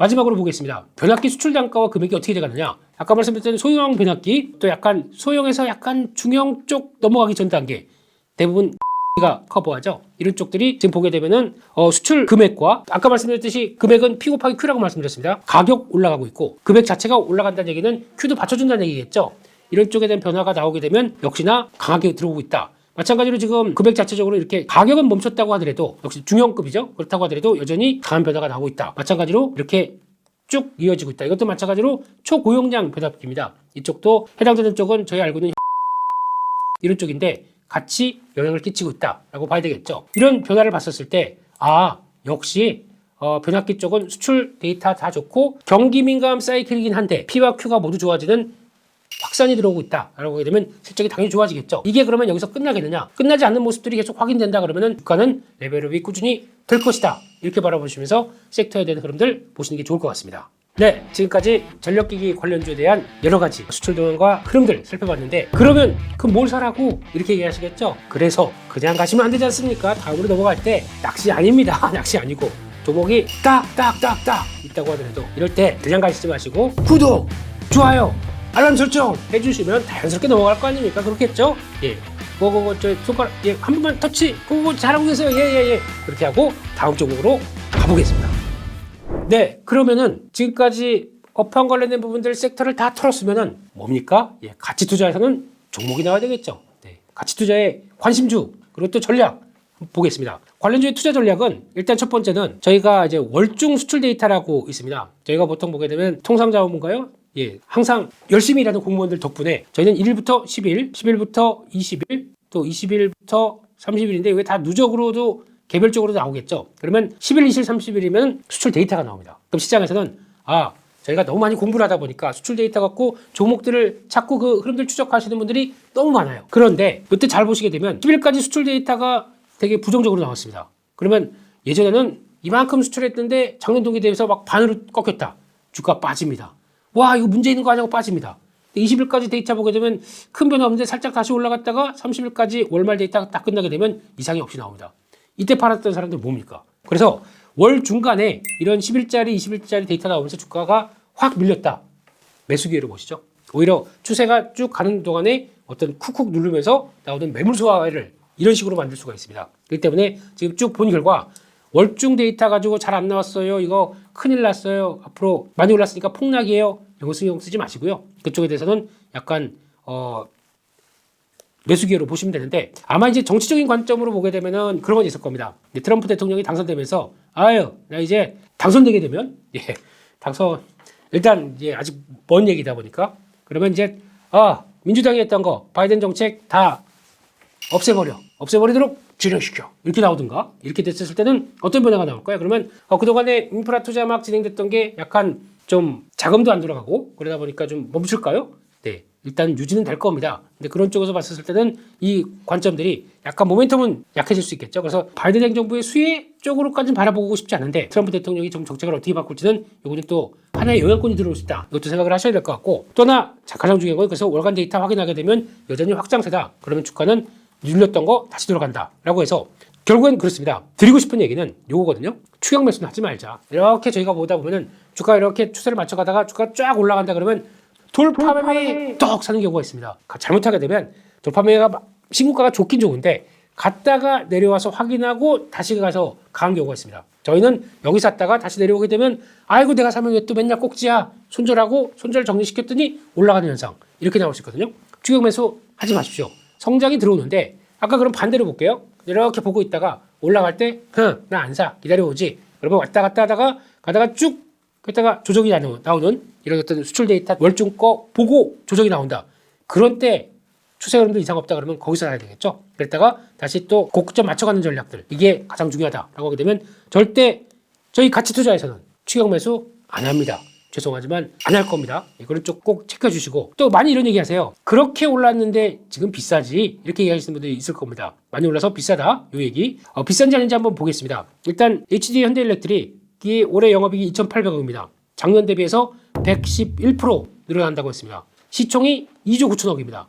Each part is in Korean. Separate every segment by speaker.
Speaker 1: 마지막으로 보겠습니다. 변압기 수출 단가와 금액이 어떻게 돼가느냐. 아까 말씀드렸던 소형 변압기, 또 약간 소형에서 약간 중형 쪽 넘어가기 전 단계, 대부분 가 커버하죠. 이런 쪽들이 지금 보게 되면은 수출 금액과 아까 말씀드렸듯이 금액은 P 곱하기 Q라고 말씀드렸습니다. 가격 올라가고 있고 금액 자체가 올라간다는 얘기는 Q도 받쳐준다는 얘기겠죠. 이런 쪽에 대한 변화가 나오게 되면 역시나 강하게 들어오고 있다. 마찬가지로 지금 금액 자체적으로 이렇게 가격은 멈췄다고 하더라도 역시 중형급이죠. 그렇다고 하더라도 여전히 강한 변화가 나오고 있다. 마찬가지로 이렇게 쭉 이어지고 있다. 이것도 마찬가지로 초고용량 변압기입니다. 이쪽도 해당되는 쪽은 저희 알고 있는 이런 쪽인데 같이 영향을 끼치고 있다라고 봐야 되겠죠. 이런 변화를 봤었을 때 역시 변압기 쪽은 수출 데이터 다 좋고 경기 민감 사이클이긴 한데 P와 Q가 모두 좋아지는 확산이 들어오고 있다라고 하게 되면 실적이 당연히 좋아지겠죠. 이게 그러면 여기서 끝나겠느냐? 끝나지 않는 모습들이 계속 확인된다 그러면은 주가는 레벨업이 꾸준히 될 것이다. 이렇게 바라보시면서 섹터에 대한 흐름들 보시는 게 좋을 것 같습니다. 네, 지금까지 전력기기 관련주에 대한 여러 가지 수출 동향과 흐름들 살펴봤는데 그러면 그럼 뭘 사라고 이렇게 얘기하시겠죠? 그래서 그냥 가시면 안 되지 않습니까? 다음으로 넘어갈 때 낚시 아닙니다. 낚시 아니고 종목이 딱딱딱딱 있다고 하더라도 이럴 때 그냥 가시지 마시고 구독, 좋아요, 알람 설정 해주시면 자연스럽게 넘어갈 거 아닙니까? 그렇겠죠? 예. 저 손가락 한 번만 터치 잘하고 계세요. 예. 그렇게 하고 다음 종목으로 가보겠습니다. 네, 그러면은 지금까지 업황 관련된 부분들 섹터를 다 털었으면은 뭡니까? 가치 투자에서는 종목이 나와야 되겠죠. 네, 가치 투자의 관심주 그리고 또 전략 보겠습니다. 관련주의 투자 전략은 일단 첫 번째는 저희가 이제 월중 수출 데이터라고 있습니다. 저희가 보통 보게 되면 통상자원인가요? 항상 열심히 일하는 공무원들 덕분에 저희는 1일부터 10일, 10일부터 20일, 또 20일부터 30일인데 이게 다 누적으로도 개별적으로 나오겠죠. 그러면 10일, 20일, 30일이면 수출 데이터가 나옵니다. 그럼 시장에서는 저희가 너무 많이 공부를 하다 보니까 수출 데이터 갖고 종목들을 찾고 그 흐름들 추적하시는 분들이 너무 많아요. 그런데 이때 잘 보시게 되면 10일까지 수출 데이터가 되게 부정적으로 나왔습니다. 그러면 예전에는 이만큼 수출했는데 작년 동기에 대해서 막 반으로 꺾였다. 주가 빠집니다. 와, 이거 문제 있는 거 아니냐고 빠집니다. 20일까지 데이터 보게 되면 큰 변화 없는데 살짝 다시 올라갔다가 30일까지 월말 데이터가 딱 끝나게 되면 이상이 없이 나옵니다. 이때 팔았던 사람들 뭡니까? 그래서 월 중간에 이런 10일짜리, 20일짜리 데이터 나오면서 주가가 확 밀렸다. 매수 기회로 보시죠. 오히려 추세가 쭉 가는 동안에 어떤 쿡쿡 누르면서 나오는 매물 소화를 이런 식으로 만들 수가 있습니다. 그렇기 때문에 지금 쭉 본 결과 월중 데이터 가지고 잘 안 나왔어요. 이거 큰일 났어요. 앞으로 많이 올랐으니까 폭락이에요. 이거 신경 쓰지 마시고요. 그쪽에 대해서는 약간 매수 기회로 보시면 되는데 아마 이제 정치적인 관점으로 보게 되면은 그런 건 있을 겁니다. 트럼프 대통령이 당선되면서 나 이제 당선되게 되면 당선 일단 이제 아직 먼 얘기다 보니까 그러면 이제 민주당이 했던 거 바이든 정책 다 없애버리도록 진행시켜 이렇게 나오든가 이렇게 됐을 때는 어떤 변화가 나올까요? 그러면 그동안에 인프라 투자 막 진행됐던 게 약간 좀 자금도 안 돌아가고 그러다 보니까 좀 멈출까요? 네. 일단 유지는 될 겁니다. 근데 그런 쪽에서 봤을 때는 이 관점들이 약간 모멘텀은 약해질 수 있겠죠. 그래서 바이든 행정부의 수혜 쪽으로까지는 바라보고 싶지 않은데 트럼프 대통령이 좀 정책을 어떻게 바꿀지는 이거는 또 하나의 영향권이 들어올 수 있다. 이것도 생각을 하셔야 될 것 같고 또 하나 가장 중요한 건 그래서 월간 데이터 확인하게 되면 여전히 확장세다. 그러면 주가는 눌렸던 거 다시 돌아간다. 라고 해서 결국엔 그렇습니다. 드리고 싶은 얘기는 요거거든요. 추격 매수는 하지 말자. 이렇게 저희가 보다 보면은 주가 이렇게 추세를 맞춰가다가 주가 쫙 올라간다 그러면 돌파매매 떡 사는 경우가 있습니다. 잘못하게 되면 돌파매매가 신고가가 좋긴 좋은데 갔다가 내려와서 확인하고 다시 가서 강한 경우가 있습니다. 저희는 여기 샀다가 다시 내려오게 되면 아이고 내가 사면 왜 또 맨날 꼭지야 손절하고 손절 정리시켰더니 올라가는 현상 이렇게 나올 수 있거든요. 추격 매수 하지 마십시오. 성장이 들어오는데 아까 그럼 반대로 볼게요. 이렇게 보고 있다가 올라갈 때 나 안 사 기다려오지. 그러면 왔다 갔다 하다가 가다가 쭉 그랬다가 조정이 나오는 이런 어떤 수출 데이터 월중 거 보고 조정이 나온다. 그런 때 추세 흐름도 이상 없다 그러면 거기서 사야 되겠죠. 그랬다가 다시 또 고점 맞춰가는 전략들 이게 가장 중요하다라고 하게 되면 절대 저희 가치 투자에서는 추격 매수 안 합니다. 죄송하지만 안 할 겁니다. 이거는 좀 꼭 체크해 주시고 또 많이 이런 얘기 하세요. 그렇게 올랐는데 지금 비싸지 이렇게 얘기하시는 분들이 있을 겁니다. 많이 올라서 비싸다 이 얘기 비싼지 아닌지 한번 보겠습니다. 일단 HD 현대일렉트릭이 올해 영업이익이 2,800억입니다. 작년 대비해서 111% 늘어난다고 했습니다. 시총이 2조 9천억입니다.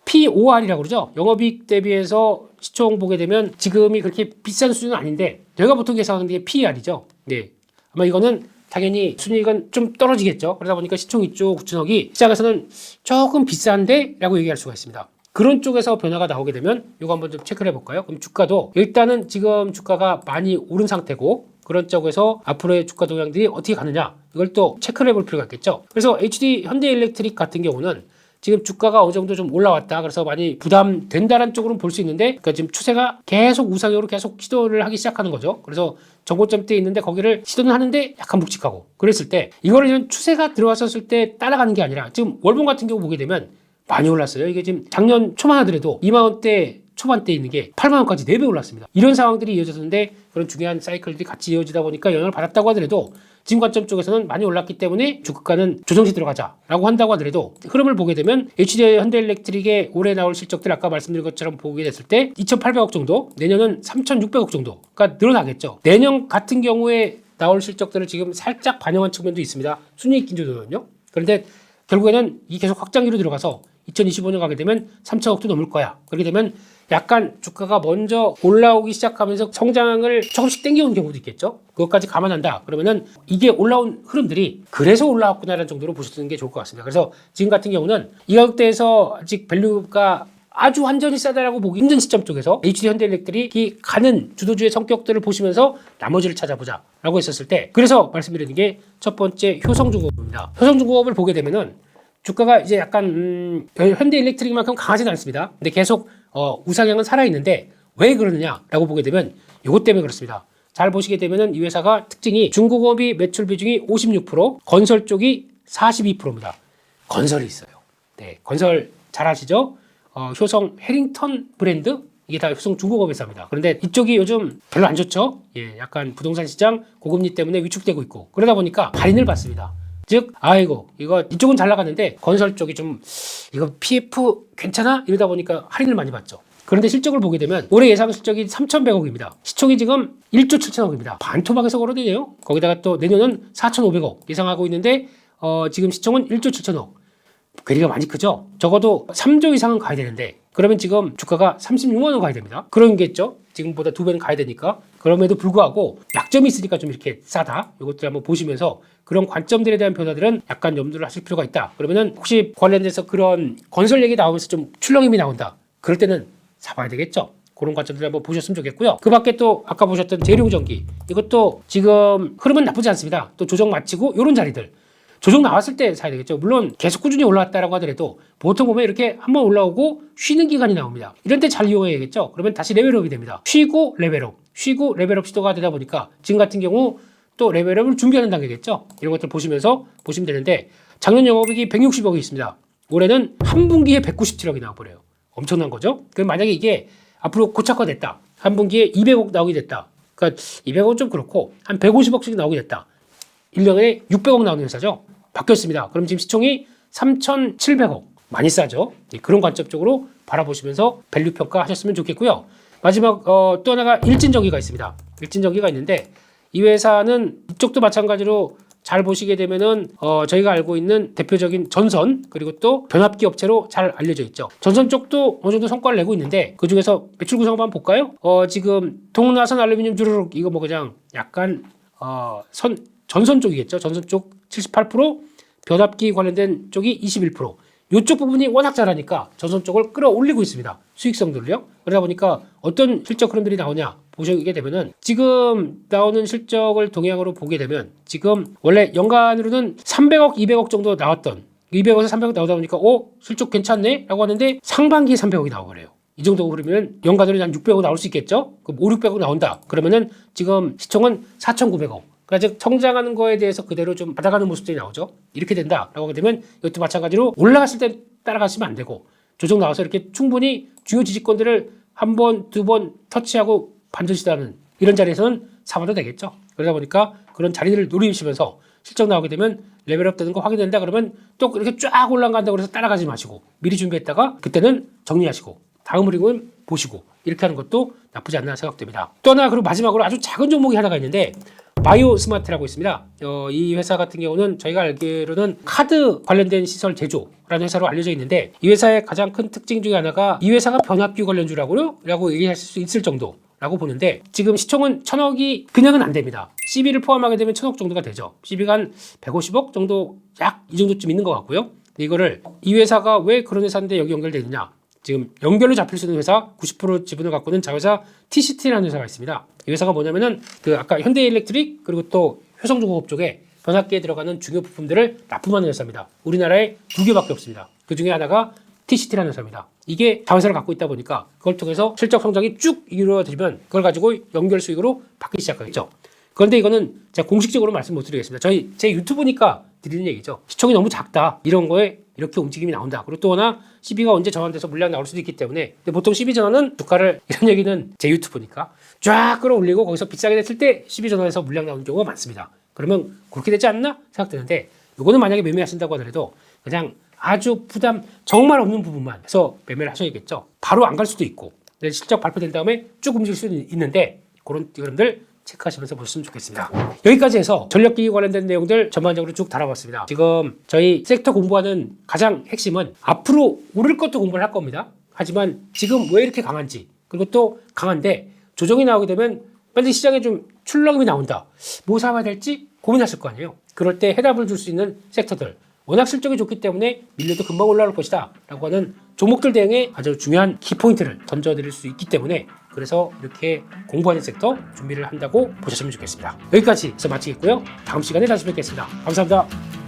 Speaker 1: POR이라고 그러죠. 영업이익 대비해서 시총 보게 되면 지금이 그렇게 비싼 수준은 아닌데 저희가 보통 계산하는 게 PER이죠. 네, 아마 이거는 당연히 순이익은 좀 떨어지겠죠. 그러다 보니까 시총 2조 9천억이 시장에서는 조금 비싼데 라고 얘기할 수가 있습니다. 그런 쪽에서 변화가 나오게 되면 이거 한번 좀 체크를 해볼까요? 그럼 주가도 일단은 지금 주가가 많이 오른 상태고 그런 쪽에서 앞으로의 주가 동향들이 어떻게 가느냐 이걸 또 체크를 해볼 필요가 있겠죠. 그래서 HD 현대일렉트릭 같은 경우는 지금 주가가 어느 정도 좀 올라왔다. 그래서 많이 부담된다는 쪽으로는 볼 수 있는데 그러니까 지금 추세가 계속 우상향으로 계속 시도를 하기 시작하는 거죠. 그래서 정고점대에 있는데 거기를 시도는 하는데 약간 묵직하고 그랬을 때 이거는 추세가 들어왔었을 때 따라가는 게 아니라 지금 월봉 같은 경우 보게 되면 많이 올랐어요. 이게 지금 작년 초만 하더라도 2만 원대 초반대 있는 게 8만 원까지 4배 올랐습니다. 이런 상황들이 이어졌는데 그런 중요한 사이클들이 같이 이어지다 보니까 영향을 받았다고 하더라도 지금 관점 쪽에서는 많이 올랐기 때문에 주가는 조정시 들어가자라고 한다고 하더라도 흐름을 보게 되면 HD 현대일렉트릭의 올해 나올 실적들 아까 말씀드린 것처럼 보게 됐을 때 2,800억 정도, 내년은 3,600억 정도가 늘어나겠죠. 내년 같은 경우에 나올 실적들을 지금 살짝 반영한 측면도 있습니다. 순이익 기준으로는요. 그런데 결국에는 이 계속 확장기로 들어가서 2025년 가게 되면 3천억도 넘을 거야. 그렇게 되면 약간 주가가 먼저 올라오기 시작하면서 성장을 조금씩 땡겨온 경우도 있겠죠. 그것까지 감안한다. 그러면은 이게 올라온 흐름들이 그래서 올라왔구나라는 정도로 보시는 게 좋을 것 같습니다. 그래서 지금 같은 경우는 이 가격대에서 아직 밸류가 아주 완전히 싸다라고 보기 힘든 시점 쪽에서 HD 현대일렉트릭이 가는 주도주의 성격들을 보시면서 나머지를 찾아보자 라고 했었을 때 그래서 말씀드리는 게 첫 번째 효성중공업입니다. 효성중공업을 보게 되면은 주가가 이제 약간 현대일렉트릭만큼 강하지는 않습니다. 근데 계속 우상향은 살아있는데 왜 그러느냐라고 보게 되면 이것 때문에 그렇습니다. 잘 보시게 되면은 이 회사가 특징이 중공업이 매출 비중이 56%, 건설 쪽이 42%입니다. 건설이 있어요. 네, 건설 잘 아시죠? 효성 해링턴 브랜드 이게 다 효성 중공업 회사입니다. 그런데 이쪽이 요즘 별로 안 좋죠. 예, 약간 부동산 시장 고금리 때문에 위축되고 있고 그러다 보니까 할인을 받습니다. 즉, 아이고, 이거 이쪽은 잘 나가는데 건설 쪽이 좀 이거 PF 괜찮아? 이러다 보니까 할인을 많이 받죠. 그런데 실적을 보게 되면 올해 예상 실적이 3,100억입니다. 시총이 지금 1조 7천억입니다. 반토막에서 걸어내네요. 거기다가 또 내년은 4,500억 예상하고 있는데 지금 시총은 1조 7천억. 괴리가 많이 크죠? 적어도 3조 이상은 가야 되는데 그러면 지금 주가가 36만 원 가야 됩니다. 그런 게 있죠. 지금보다 2배는 가야 되니까. 그럼에도 불구하고 약점이 있으니까 좀 이렇게 싸다. 이것들 한번 보시면서 그런 관점들에 대한 변화들은 약간 염두를 하실 필요가 있다. 그러면은 혹시 관련돼서 그런 건설 얘기 나오면서 좀 출렁임이 나온다. 그럴 때는 사봐야 되겠죠. 그런 관점들 한번 보셨으면 좋겠고요. 그 밖에 또 아까 보셨던 재룡전기 이것도 지금 흐름은 나쁘지 않습니다. 또 조정 마치고 이런 자리들 조정 나왔을 때 사야 되겠죠. 물론 계속 꾸준히 올라왔다라고 하더라도 보통 보면 이렇게 한번 올라오고 쉬는 기간이 나옵니다. 이런 때 잘 이용해야겠죠. 그러면 다시 레벨업이 됩니다. 쉬고 레벨업, 쉬고 레벨업 시도가 되다 보니까 지금 같은 경우 또 레벨업을 준비하는 단계겠죠. 이런 것들 보시면서 보시면 되는데 작년 영업이익이 160억이 있습니다. 올해는 한 분기에 197억이 나와버려요. 엄청난 거죠. 그럼 만약에 이게 앞으로 고착화됐다. 한 분기에 200억 나오게 됐다. 그러니까 200억은 좀 그렇고 한 150억씩 나오게 됐다. 1년에 600억 나오는 회사죠. 바뀌었습니다. 그럼 지금 시총이 3,700억. 많이 싸죠. 그런 관점적으로 바라보시면서 밸류 평가하셨으면 좋겠고요. 마지막 또 하나가 일진전기가 있습니다. 일진전기가 있는데 이 회사는 이쪽도 마찬가지로 잘 보시게 되면은 저희가 알고 있는 대표적인 전선 그리고 또 변압기 업체로 잘 알려져 있죠. 전선 쪽도 어느 정도 성과를 내고 있는데 그 중에서 매출 구성 한번 볼까요? 지금 동나선 알루미늄 주르륵 이거 뭐 그냥 약간 전선 쪽이겠죠. 전선 쪽 78%, 변압기 관련된 쪽이 21%. 이쪽 부분이 워낙 잘하니까 전선 쪽을 끌어올리고 있습니다. 수익성들을요. 그러다 보니까 어떤 실적 흐름들이 나오냐 보시게 되면은 지금 나오는 실적을 동향으로 보게 되면 지금 원래 연간으로는 300억, 200억 정도 나왔던 200억에서 300억 나오다 보니까 실적 괜찮네? 라고 하는데 상반기에 300억이 나와버려요. 이 정도 흐르면 연간으로 한 600억 나올 수 있겠죠? 그럼 5, 600억 나온다. 그러면은 지금 시총은 4,900억. 그러니까 즉 성장하는 거에 대해서 그대로 좀 받아가는 모습들이 나오죠. 이렇게 된다라고 하게 되면 이것도 마찬가지로 올라갔을 때 따라가시면 안 되고 조정 나와서 이렇게 충분히 주요 지지권들을 한 번, 두 번 터치하고 반전시도하는 이런 자리에서는 사봐도 되겠죠. 그러다 보니까 그런 자리들을 노리시면서 실적 나오게 되면 레벨업 되는 거 확인된다 그러면 또 이렇게 쫙 올라간다고 해서 따라가지 마시고 미리 준비했다가 그때는 정리하시고 다음 흐름은 보시고 이렇게 하는 것도 나쁘지 않나 생각됩니다. 또 하나 그리고 마지막으로 아주 작은 종목이 하나가 있는데 바이오 스마트라고 있습니다. 이 회사 같은 경우는 저희가 알기로는 카드 관련된 시설 제조라는 회사로 알려져 있는데 이 회사의 가장 큰 특징 중에 하나가 이 회사가 변압기 관련주라고 얘기하실 수 있을 정도 라고 보는데 지금 시총은 1000억이 그냥은 안 됩니다. CB를 포함하게 되면 1000억 정도가 되죠. CB가 한 150억 정도 약 이 정도쯤 있는 것 같고요. 이거를 이 회사가 왜 그런 회사인데 여기 연결되느냐? 지금 연결로 잡힐 수 있는 회사 90% 지분을 갖고 있는 자회사 TCT라는 회사가 있습니다. 이 회사가 뭐냐면은 그 아까 현대일렉트릭 그리고 또 효성중공업 쪽에 변압기에 들어가는 중요 부품들을 납품하는 회사입니다. 우리나라에 2개밖에 없습니다. 그 중에 하나가 TCT라는 회사입니다. 이게 자회사를 갖고 있다 보니까 그걸 통해서 실적 성장이 쭉 이루어지면 그걸 가지고 연결 수익으로 받기 시작하겠죠. 그런데 이거는 제가 공식적으로 말씀 못 드리겠습니다. 제 유튜브니까 드리는 얘기죠. 시총이 너무 작다. 이런 거에 이렇게 움직임이 나온다. 그리고 또 하나 CB가 언제 전환돼서 물량 나올 수도 있기 때문에 근데 보통 CB 전환은 주가를 이런 얘기는 제 유튜브니까 쫙 끌어올리고 거기서 비싸게 됐을 때 CB 전환해서 물량 나오는 경우가 많습니다. 그러면 그렇게 되지 않나 생각되는데 이거는 만약에 매매하신다고 하더라도 그냥 아주 부담 정말 없는 부분만 해서 매매를 하셔야겠죠. 바로 안 갈 수도 있고 실적 발표된 다음에 쭉 움직일 수도 있는데 그런 여러분들 체크하시면서 보셨으면 좋겠습니다. 여기까지 해서 전력기기 관련된 내용들 전반적으로 쭉 다뤄봤습니다. 지금 저희 섹터 공부하는 가장 핵심은 앞으로 오를 것도 공부를 할 겁니다. 하지만 지금 왜 이렇게 강한지 그리고 또 강한데 조정이 나오게 되면 빨리 시장에 좀 출렁임이 나온다. 뭐 사와야 될지 고민하실 거 아니에요. 그럴 때 해답을 줄 수 있는 섹터들 워낙 실적이 좋기 때문에 밀려도 금방 올라올 것이다 라고 하는 종목들 대응에 아주 중요한 키포인트를 던져드릴 수 있기 때문에 그래서 이렇게 공부하는 섹터 준비를 한다고 보셨으면 좋겠습니다. 여기까지 해서 마치겠고요. 다음 시간에 다시 뵙겠습니다. 감사합니다.